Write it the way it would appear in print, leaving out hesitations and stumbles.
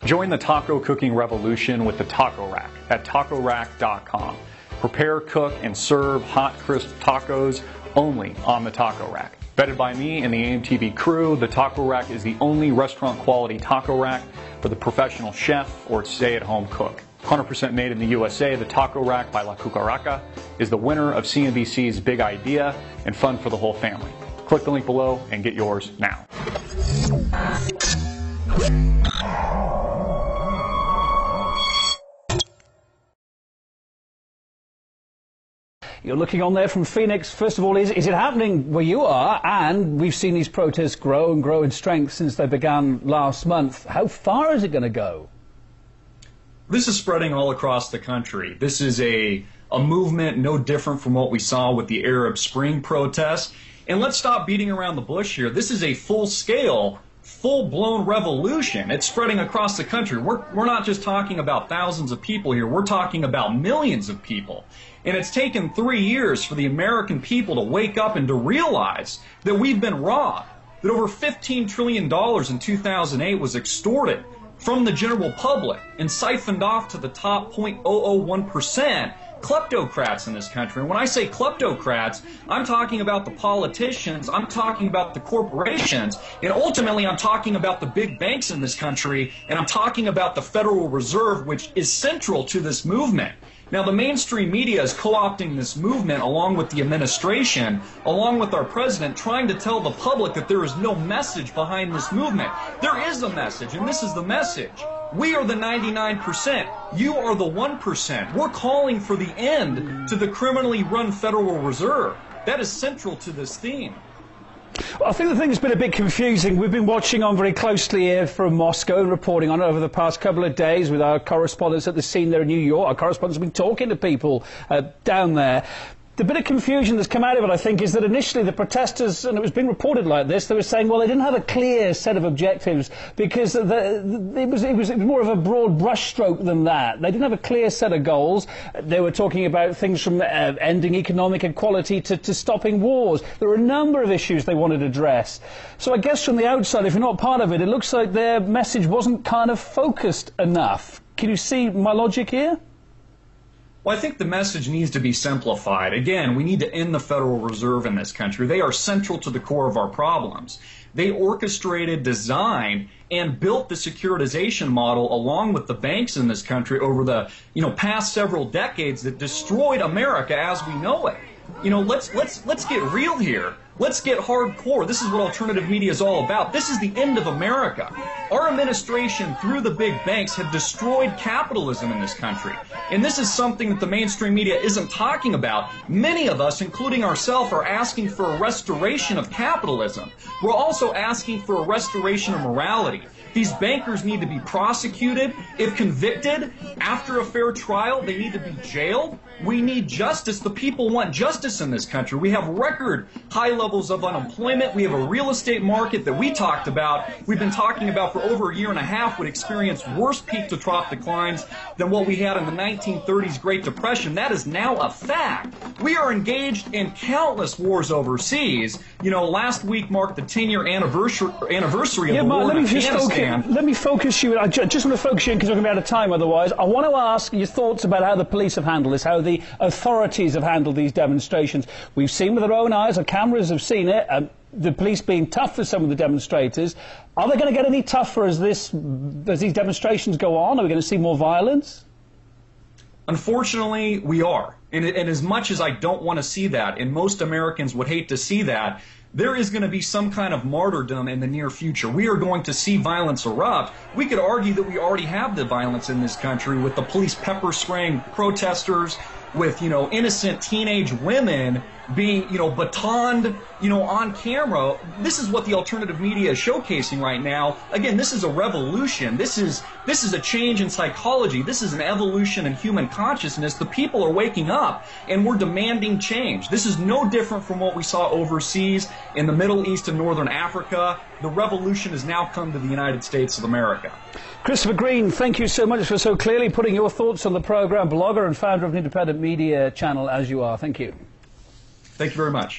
Join the taco cooking revolution with the Taco Rack at tacorack.com. Prepare, cook, and serve hot, crisp tacos only on the Taco Rack. Vetted by me and the AMTV crew, the Taco Rack is the only restaurant-quality taco rack for the professional chef or stay-at-home cook. 100% made in the USA, the Taco Rack by La Cucaracha is the winner of CNBC's Big Idea and fun for the whole family. Click the link below and get yours now. You're looking on there from Phoenix. First of all, is it happening where you are? And we've seen these protests grow and grow in strength since they began last month. How far is it going to go? This is spreading all across the country. This is a movement no different from what we saw with the Arab Spring protests. And let's stop beating around the bush here. This is a full-scale, full-blown revolution. It's spreading across the country. We're not just talking about thousands of people here. We're talking about millions of people. And it's taken 3 years for the American people to wake up and to realize that we've been robbed, that over $15 trillion in 2008 was extorted from the general public and siphoned off to the top 0.001% kleptocrats in this country. And when I say kleptocrats, I'm talking about the politicians, I'm talking about the corporations, and ultimately I'm talking about the big banks in this country, and I'm talking about the Federal Reserve, which is central to this movement. Now, the mainstream media is co-opting this movement along with the administration, along with our president, trying to tell the public that there is no message behind this movement. There is a message, and this is the message. We are the 99%. You are the 1%. We're calling for the end to the criminally run Federal Reserve. That is central to this theme. Well, I think the thing that's been a bit confusing, we've been watching on very closely here from Moscow and reporting on it over the past couple of days with our correspondents at the scene there in New York. Our correspondents have been talking to people down there. The bit of confusion that's come out of it, I think, is that initially the protesters, and it was being reported like this, they were saying, well, they didn't have a clear set of objectives because it was more of a broad brushstroke than that. They didn't have a clear set of goals. They were talking about things from ending economic inequality to stopping wars. There were a number of issues they wanted to address. So I guess from the outside, if you're not part of it, it looks like their message wasn't kind of focused enough. Can you see my logic here? Well, I think the message needs to be simplified. Again, we need to end the Federal Reserve in this country. They are central to the core of our problems. They orchestrated, designed, and built the securitization model along with the banks in this country over the past several decades that destroyed America as we know it. Let's get real here. Let's get hardcore. This is what alternative media is all about. This is the end of America. Our administration, through the big banks, have destroyed capitalism in this country. And this is something that the mainstream media isn't talking about. Many of us, including ourselves, are asking for a restoration of capitalism. We're also asking for a restoration of morality. These bankers need to be prosecuted. If convicted, after a fair trial, they need to be jailed. We need justice. The people want justice in this country. We have record high levels of unemployment. We have a real estate market that we talked about, we've been talking about for over a year and a half, would experience worse peak-to-trough declines than what we had in the 1930s Great Depression. That is now a fact. We are engaged in countless wars overseas. Last week marked the 10-year anniversary of the war in Afghanistan. Let me focus you. I just want to focus you in because we're going to be out of time otherwise. I want to ask your thoughts about how the police have handled this, how the authorities have handled these demonstrations. We've seen with our own eyes, our cameras have seen it, the police being tough for some of the demonstrators. Are they going to get any tougher as these demonstrations go on? Are we going to see more violence? Unfortunately, we are. And as much as I don't want to see that, and most Americans would hate to see that, there is going to be some kind of martyrdom in the near future. We are going to see violence erupt. We could argue that we already have the violence in this country with the police pepper spraying protesters, with innocent teenage women being batoned on camera. This is what the alternative media is showcasing right now. Again, this is a revolution. This is a change in psychology. This is an evolution in human consciousness. The people are waking up and we're demanding change. This is no different from what we saw overseas in the Middle East and Northern Africa. The revolution has now come to the United States of America. Christopher Green, thank you so much for so clearly putting your thoughts on the program, blogger and founder of an independent media channel as you are. Thank you. Thank you very much.